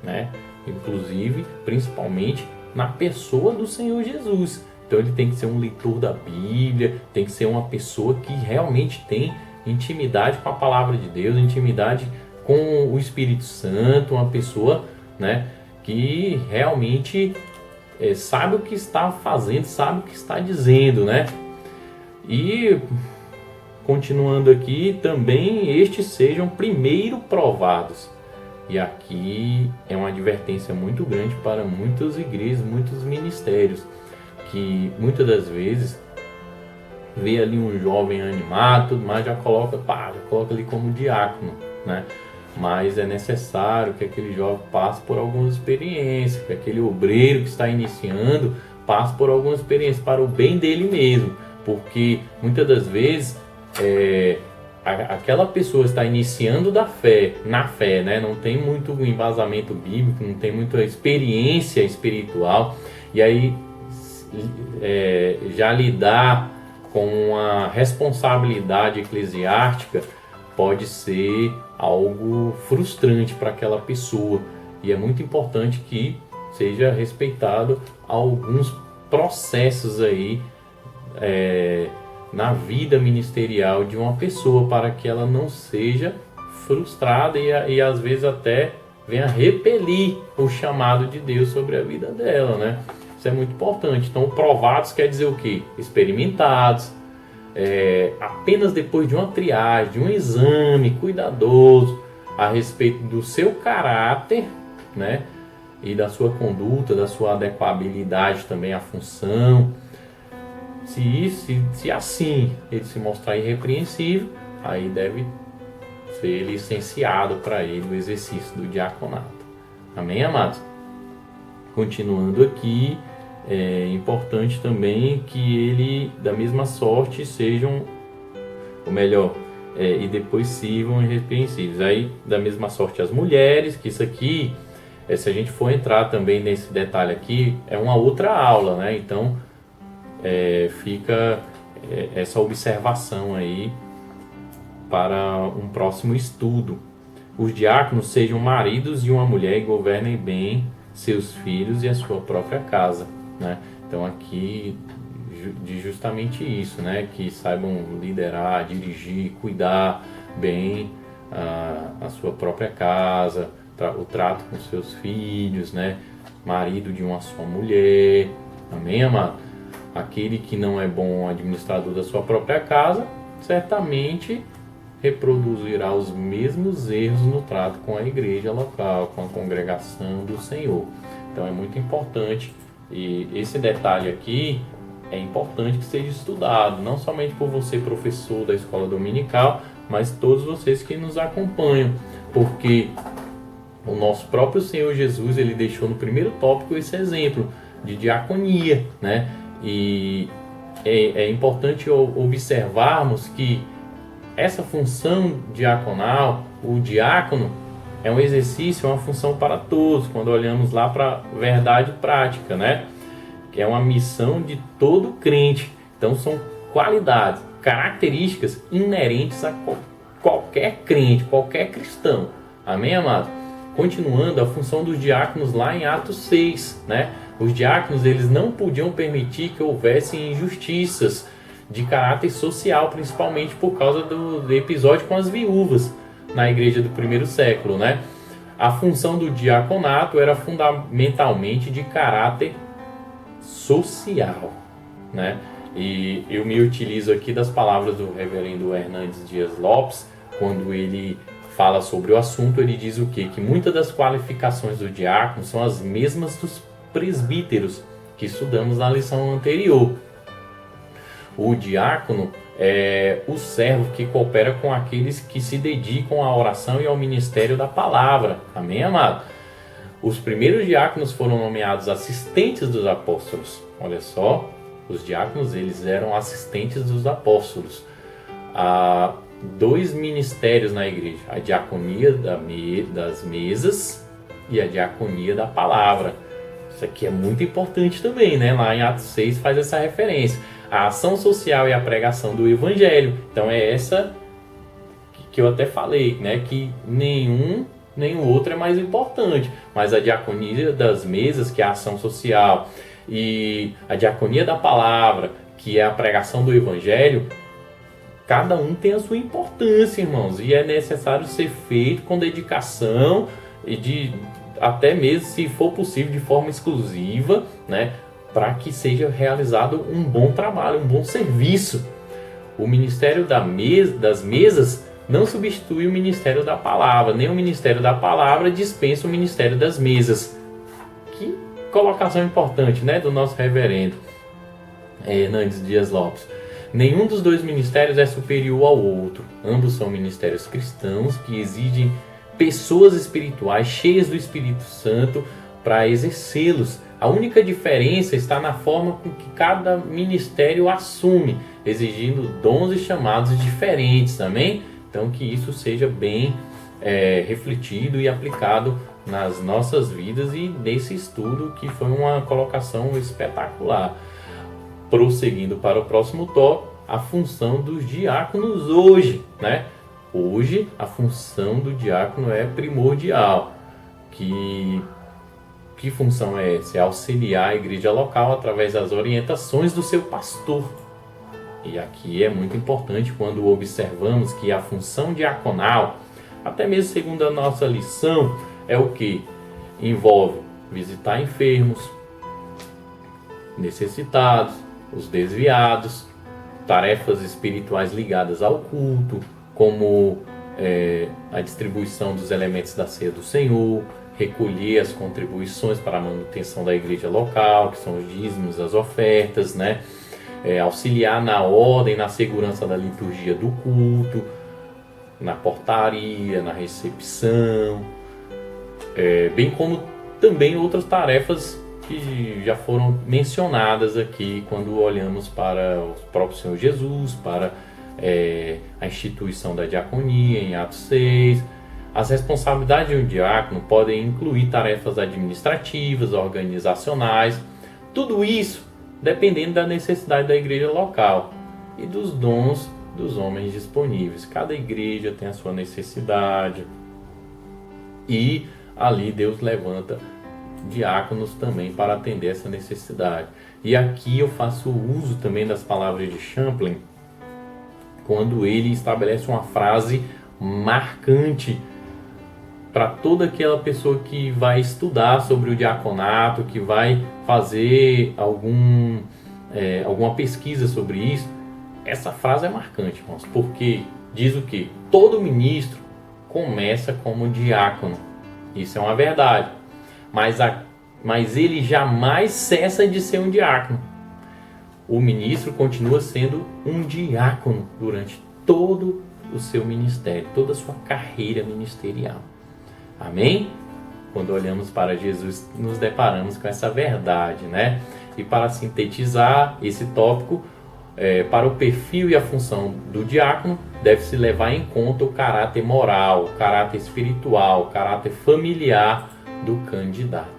né? Inclusive, principalmente na pessoa do Senhor Jesus. Então ele tem que ser um leitor da Bíblia, tem que ser uma pessoa que realmente tem intimidade com a palavra de Deus, intimidade com o Espírito Santo, uma pessoa, né, que realmente sabe o que está fazendo, sabe o que está dizendo, né? E continuando aqui, também estes sejam primeiro provados. E aqui é uma advertência muito grande para muitas igrejas, muitos ministérios, que muitas das vezes vê ali um jovem animado, tudo mais, já coloca ali como diácono, né? Mas é necessário que aquele jovem passe por algumas experiências, que aquele obreiro que está iniciando passe por algumas experiências para o bem dele mesmo, porque muitas das vezes aquela pessoa está iniciando na fé, né? Não tem muito embasamento bíblico, não tem muita experiência espiritual, e aí já lidar com a responsabilidade eclesiástica pode ser algo frustrante para aquela pessoa, e é muito importante que seja respeitado alguns processos aí na vida ministerial de uma pessoa, para que ela não seja frustrada e às vezes até venha repelir o chamado de Deus sobre a vida dela, né? Isso é muito importante. Então, provados quer dizer o quê? Experimentados, apenas depois de uma triagem, de um exame cuidadoso a respeito do seu caráter, né? E da sua conduta, da sua adequabilidade também à função. Se assim ele se mostrar irrepreensível, aí deve ser licenciado para ele o exercício do diaconato. Amém, amados? Continuando aqui, é importante também que ele, da mesma sorte, sejam, ou melhor, e depois sirvam irrepreensíveis. Aí, da mesma sorte, as mulheres, que isso aqui, se a gente for entrar também nesse detalhe aqui, é uma outra aula, né? Então, fica essa observação aí para um próximo estudo. Os diáconos sejam maridos de uma mulher e governem bem seus filhos e a sua própria casa, né? Então aqui de justamente isso, né? Que saibam liderar, dirigir, cuidar bem a sua própria casa, o trato com seus filhos, né? Marido de uma só mulher, amém, amado? Aquele que não é bom administrador da sua própria casa, certamente reproduzirá os mesmos erros no trato com a igreja local, com a congregação do Senhor. Então é muito importante, e esse detalhe aqui é importante que seja estudado, não somente por você, professor da escola dominical, mas todos vocês que nos acompanham, porque o nosso próprio Senhor Jesus, ele deixou no primeiro tópico esse exemplo de diaconia, né? E é importante observarmos que essa função diaconal, o diácono, é um exercício, é uma função para todos, quando olhamos lá para a verdade prática, né? Que é uma missão de todo crente. Então são qualidades, características inerentes a qualquer crente, qualquer cristão. Amém, amado? Continuando, a função dos diáconos lá em Atos 6, né? Os diáconos, eles não podiam permitir que houvesse injustiças de caráter social, principalmente por causa do episódio com as viúvas na igreja do primeiro século, né? A função do diaconato era fundamentalmente de caráter social, né? E eu me utilizo aqui das palavras do reverendo Hernandes Dias Lopes, quando ele fala sobre o assunto. Ele diz o quê? Que muitas das qualificações do diácono são as mesmas dos presbíteros, que estudamos na lição anterior. O diácono é o servo que coopera com aqueles que se dedicam à oração e ao ministério da palavra. Amém, amado? Os primeiros diáconos foram nomeados assistentes dos apóstolos. Olha só, os diáconos, eles eram assistentes dos apóstolos. Há dois ministérios na igreja: a diaconia das mesas e a diaconia da palavra. Isso aqui é muito importante também, né? Lá em Atos 6 faz essa referência. A ação social e a pregação do evangelho. Então é essa que eu até falei, né? Que nenhum outro é mais importante. Mas a diaconia das mesas, que é a ação social, e a diaconia da palavra, que é a pregação do evangelho, cada um tem a sua importância, irmãos. E é necessário ser feito com dedicação e até mesmo, se for possível, de forma exclusiva, né? Para que seja realizado um bom trabalho, um bom serviço. O ministério das mesas não substitui o ministério da palavra, nem o ministério da palavra dispensa o ministério das mesas. Que colocação importante, né, do nosso reverendo Hernandes Dias Lopes. Nenhum dos dois ministérios é superior ao outro. Ambos são ministérios cristãos que exigem pessoas espirituais cheias do Espírito Santo para exercê-los. A única diferença está na forma com que cada ministério assume, exigindo dons e chamados diferentes, amém? Então que isso seja bem refletido e aplicado nas nossas vidas e nesse estudo, que foi uma colocação espetacular. Prosseguindo para o próximo tópico, a função dos diáconos hoje, né? Hoje a função do diácono é primordial. Que função é essa? É auxiliar a igreja local através das orientações do seu pastor. E aqui é muito importante quando observamos que a função diaconal, até mesmo segundo a nossa lição, é o que? Envolve visitar enfermos, necessitados, os desviados, tarefas espirituais ligadas ao culto, como a distribuição dos elementos da ceia do Senhor, recolher as contribuições para a manutenção da igreja local, que são os dízimos, as ofertas, né? Auxiliar na ordem, na segurança da liturgia do culto, na portaria, na recepção, bem como também outras tarefas que já foram mencionadas aqui quando olhamos para o próprio Senhor Jesus, para a instituição da diaconia em Atos 6. As responsabilidades de um diácono podem incluir tarefas administrativas, organizacionais, tudo isso dependendo da necessidade da igreja local e dos dons dos homens disponíveis. Cada igreja tem a sua necessidade e ali Deus levanta diáconos também para atender essa necessidade. E aqui eu faço uso também das palavras de Champlin, quando ele estabelece uma frase marcante para toda aquela pessoa que vai estudar sobre o diaconato, que vai fazer alguma pesquisa sobre isso. Essa frase é marcante, irmãos, porque diz o quê? Todo ministro começa como diácono. Isso é uma verdade. Mas ele jamais cessa de ser um diácono. O ministro continua sendo um diácono durante todo o seu ministério, toda a sua carreira ministerial. Amém? Quando olhamos para Jesus, nos deparamos com essa verdade, né? E para sintetizar esse tópico, para o perfil e a função do diácono, deve-se levar em conta o caráter moral, o caráter espiritual, o caráter familiar do candidato.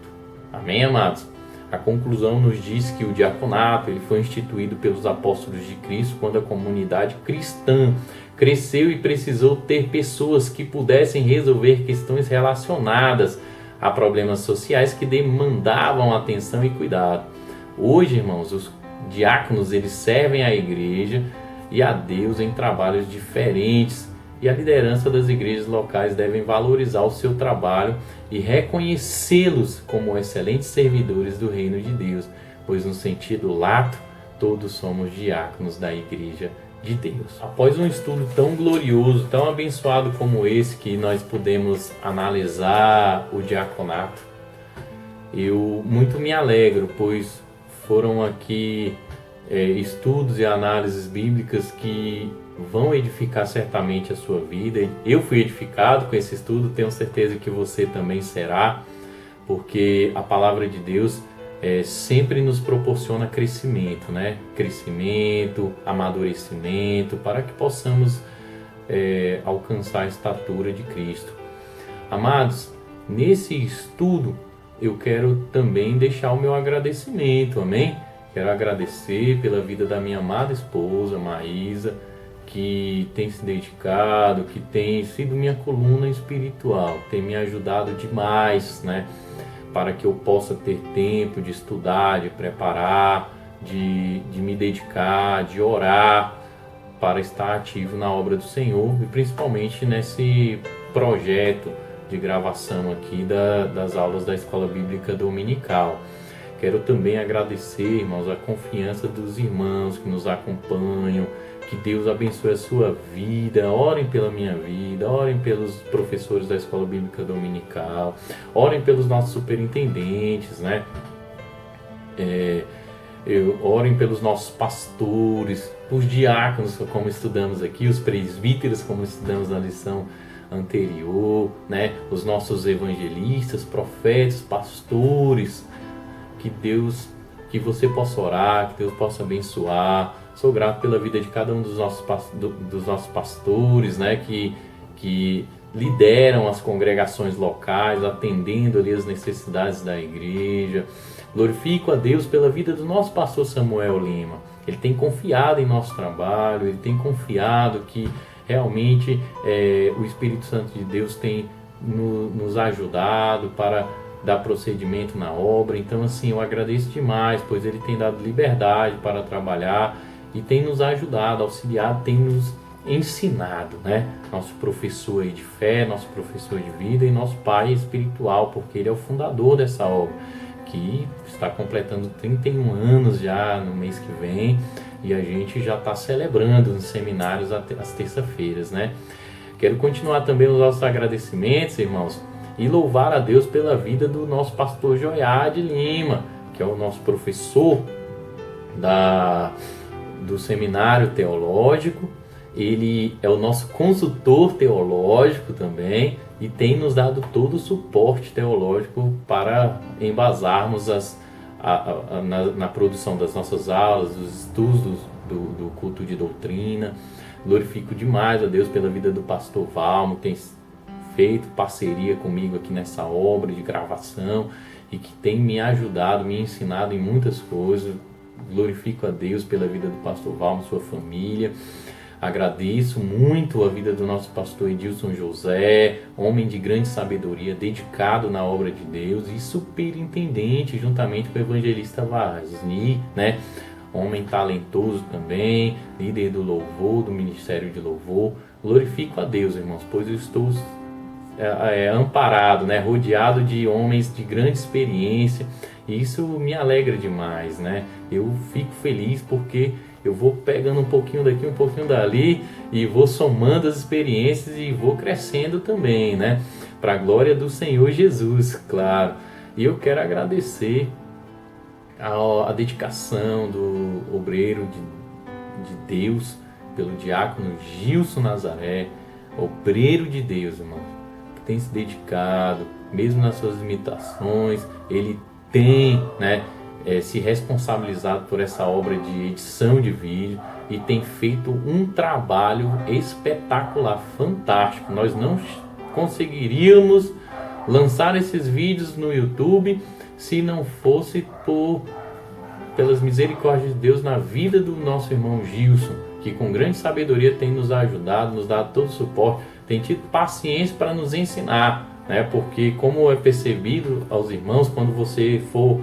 Amém, amados? A conclusão nos diz que o diaconato ele foi instituído pelos apóstolos de Cristo quando a comunidade cristã cresceu e precisou ter pessoas que pudessem resolver questões relacionadas a problemas sociais que demandavam atenção e cuidado. Hoje, irmãos, os diáconos eles servem à igreja e a Deus em trabalhos diferentes, e a liderança das igrejas locais devem valorizar o seu trabalho e reconhecê-los como excelentes servidores do reino de Deus, pois no sentido lato, todos somos diáconos da igreja de Deus. Após um estudo tão glorioso, tão abençoado como esse, que nós pudemos analisar o diaconato, eu muito me alegro, pois foram aqui estudos e análises bíblicas que vão edificar certamente a sua vida. Eu fui edificado com esse estudo, tenho certeza que você também será, porque a palavra de Deus sempre nos proporciona crescimento, né? Crescimento, amadurecimento, para que possamos alcançar a estatura de Cristo. Amados, nesse estudo eu quero também deixar o meu agradecimento, amém? Quero agradecer pela vida da minha amada esposa, Maísa, que tem se dedicado, que tem sido minha coluna espiritual, tem me ajudado demais, né? Para que eu possa ter tempo de estudar, de preparar, de me dedicar, de orar, para estar ativo na obra do Senhor e principalmente nesse projeto de gravação aqui das aulas da Escola Bíblica Dominical. Quero também agradecer, irmãos, a confiança dos irmãos que nos acompanham. Que Deus abençoe a sua vida. Orem pela minha vida, orem pelos professores da Escola Bíblica Dominical, orem pelos nossos superintendentes, né? Orem pelos nossos pastores, os diáconos, como estudamos aqui, os presbíteros, como estudamos na lição anterior, né? Os nossos evangelistas, profetas, pastores. Que você possa orar, que Deus possa abençoar. Sou grato pela vida de cada um dos nossos pastores, né, que lideram as congregações locais, atendendo ali as necessidades da igreja. Glorifico a Deus pela vida do nosso pastor Samuel Lima. Ele tem confiado em nosso trabalho, ele tem confiado que realmente o Espírito Santo de Deus tem nos ajudado para dar procedimento na obra. Então, assim, eu agradeço demais, pois ele tem dado liberdade para trabalhar e tem nos ajudado, auxiliado, tem nos ensinado, né? Nosso professor aí de fé, nosso professor de vida e nosso pai espiritual, porque ele é o fundador dessa obra, que está completando 31 anos já no mês que vem, e a gente já está celebrando nos seminários às terça-feiras, né? Quero continuar também os nossos agradecimentos, irmãos, e louvar a Deus pela vida do nosso pastor Joiade Lima, que é o nosso professor do seminário teológico. Ele é o nosso consultor teológico também e tem nos dado todo o suporte teológico para embasarmos na produção das nossas aulas, dos estudos do culto de doutrina. Glorifico demais a Deus pela vida do pastor Valmo, que tem feito parceria comigo aqui nessa obra de gravação e que tem me ajudado, me ensinado em muitas coisas. Glorifico a Deus pela vida do pastor Valmo, sua família. Agradeço muito a vida do nosso pastor Edilson José, homem de grande sabedoria, dedicado na obra de Deus e superintendente juntamente com o evangelista Vasni, né? Homem talentoso também, líder do louvor, do ministério de louvor. Glorifico a Deus, irmãos, pois eu estou amparado, né? Rodeado de homens de grande experiência, e isso me alegra demais, né? Eu fico feliz porque eu vou pegando um pouquinho daqui, um pouquinho dali, e vou somando as experiências e vou crescendo também, né? Para a glória do Senhor Jesus, claro. E eu quero agradecer a dedicação do obreiro de Deus, pelo diácono Gilson Nazaré, obreiro de Deus, irmão, que tem se dedicado, mesmo nas suas limitações, ele tem, né, se responsabilizado por essa obra de edição de vídeo e tem feito um trabalho espetacular, fantástico. Nós não conseguiríamos lançar esses vídeos no YouTube se não fosse pelas misericórdias de Deus na vida do nosso irmão Gilson, que com grande sabedoria tem nos ajudado, nos dado todo o suporte, tem tido paciência para nos ensinar, né? Porque como é percebido aos irmãos, quando você for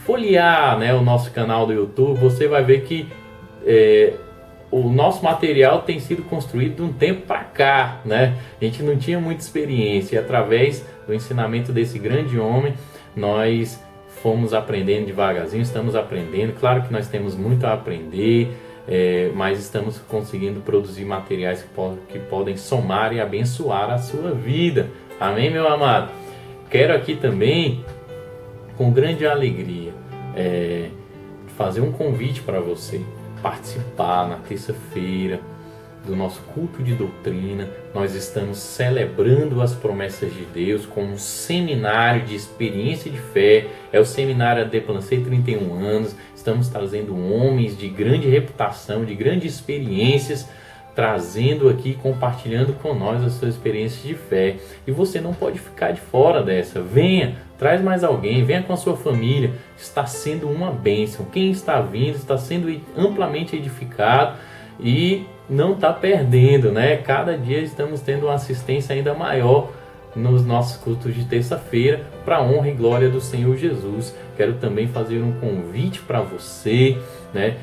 folhear, né, o nosso canal do YouTube, você vai ver que o nosso material tem sido construído de um tempo para cá, né? A gente não tinha muita experiência e através do ensinamento desse grande homem, nós fomos aprendendo devagarzinho, estamos aprendendo. Claro que nós temos muito a aprender, mas estamos conseguindo produzir materiais que podem somar e abençoar a sua vida. Amém, meu amado? Quero aqui também, com grande alegria, fazer um convite para você participar na terça-feira do nosso culto de doutrina. Nós estamos celebrando as promessas de Deus com um seminário de experiência de fé. É o seminário Adeplancei 31 anos. Estamos trazendo homens de grande reputação, de grandes experiências, trazendo aqui, compartilhando com nós as suas experiências de fé. E você não pode ficar de fora dessa. Venha, traz mais alguém, venha com a sua família. Está sendo uma bênção. Quem está vindo está sendo amplamente edificado e não está perdendo, né? Cada dia estamos tendo uma assistência ainda maior nos nossos cultos de terça-feira, para a honra e glória do Senhor Jesus. Quero também fazer um convite para você, né?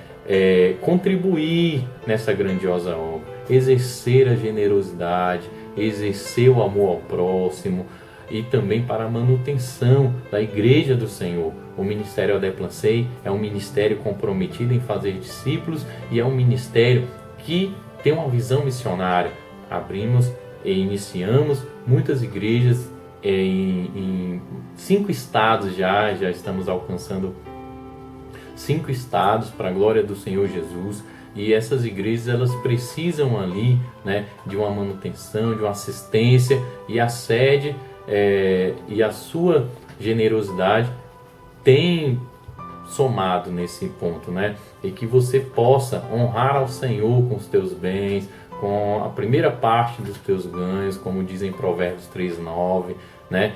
Contribuir nessa grandiosa obra, exercer a generosidade, exercer o amor ao próximo e também para a manutenção da Igreja do Senhor. O Ministério Adeplancei é um ministério comprometido em fazer discípulos e é um ministério que tem uma visão missionária. Abrimos e iniciamos muitas igrejas em 5 estados já estamos alcançando 5 estados para a glória do Senhor Jesus. E essas igrejas, elas precisam ali, né, de uma manutenção, de uma assistência, e a sede e a sua generosidade tem somado nesse ponto, né? E que você possa honrar ao Senhor com os teus bens, com a primeira parte dos teus ganhos, como dizem Provérbios 3:9, né?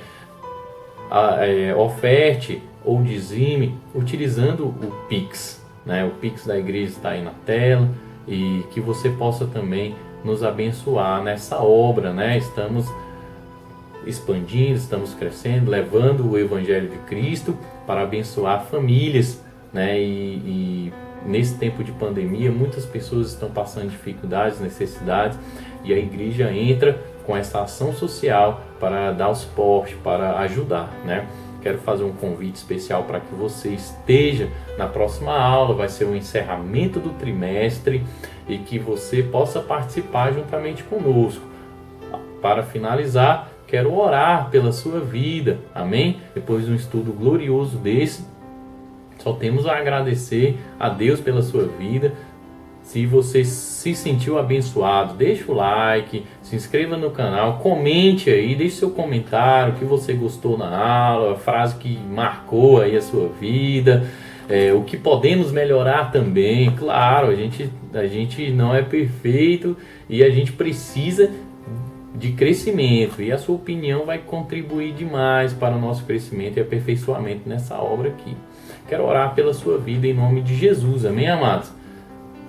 Oferte ou dizime utilizando o Pix, né? O Pix da igreja está aí na tela, e que você possa também nos abençoar nessa obra, né? Estamos expandindo, estamos crescendo, levando o Evangelho de Cristo para abençoar famílias, né? E nesse tempo de pandemia, muitas pessoas estão passando dificuldades, necessidades, e a igreja entra com essa ação social para dar o suporte, para ajudar, né? Quero fazer um convite especial para que você esteja na próxima aula. Vai ser o encerramento do trimestre e que você possa participar juntamente conosco. Para finalizar, quero orar pela sua vida, amém? Depois de um estudo glorioso desse, só temos a agradecer a Deus pela sua vida. Se você se sentiu abençoado, deixa o like, se inscreva no canal, comente aí, deixe seu comentário, o que você gostou na aula, a frase que marcou aí a sua vida, o que podemos melhorar também. Claro, a gente não é perfeito e a gente precisa de crescimento, e a sua opinião vai contribuir demais para o nosso crescimento e aperfeiçoamento nessa obra aqui. Quero orar pela sua vida em nome de Jesus, amém, amados?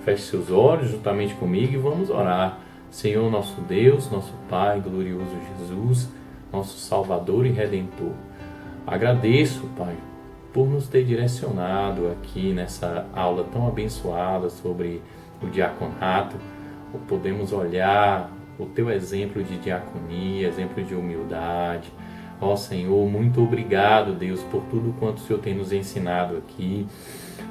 Feche seus olhos juntamente comigo e vamos orar. Senhor, nosso Deus, nosso Pai, glorioso Jesus, nosso Salvador e Redentor. Agradeço, Pai, por nos ter direcionado aqui nessa aula tão abençoada sobre o diaconato. Podemos olhar o Teu exemplo de diaconia, exemplo de humildade. Ó Senhor, muito obrigado, Deus, por tudo quanto o Senhor tem nos ensinado aqui.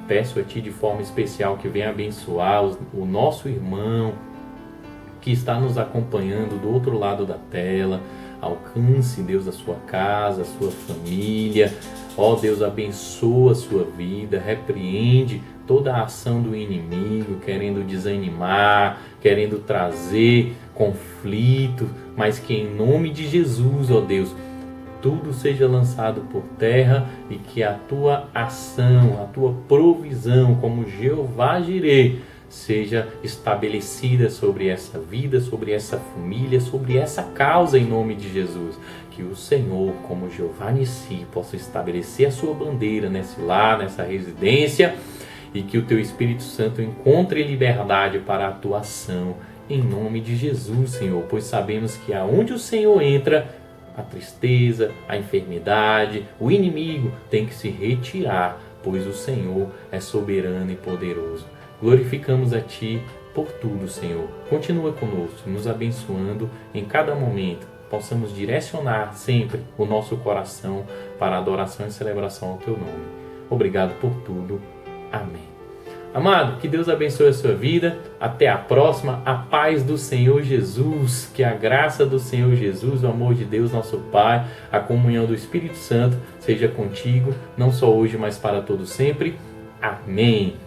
Peço a Ti de forma especial que venha abençoar o nosso irmão que está nos acompanhando do outro lado da tela. Alcance, Deus, a sua casa, a sua família. Ó Deus, abençoa a sua vida, repreende toda a ação do inimigo, querendo desanimar, querendo trazer conflito, mas que em nome de Jesus, ó Deus, tudo seja lançado por terra e que a tua ação, a tua provisão como Jeová Jireh seja estabelecida sobre essa vida, sobre essa família, sobre essa causa em nome de Jesus. Que o Senhor, como Jeová Nissi, possa estabelecer a sua bandeira nesse lar, nessa residência, e que o teu Espírito Santo encontre liberdade para a atuação em nome de Jesus, Senhor, pois sabemos que aonde o Senhor entra, a tristeza, a enfermidade, o inimigo tem que se retirar, pois o Senhor é soberano e poderoso. Glorificamos a Ti por tudo, Senhor. Continua conosco, nos abençoando em cada momento. Possamos direcionar sempre o nosso coração para a adoração e celebração ao Teu nome. Obrigado por tudo. Amém. Amado, que Deus abençoe a sua vida. Até a próxima. A paz do Senhor Jesus, que a graça do Senhor Jesus, o amor de Deus, nosso Pai, a comunhão do Espírito Santo seja contigo, não só hoje, mas para todo sempre. Amém.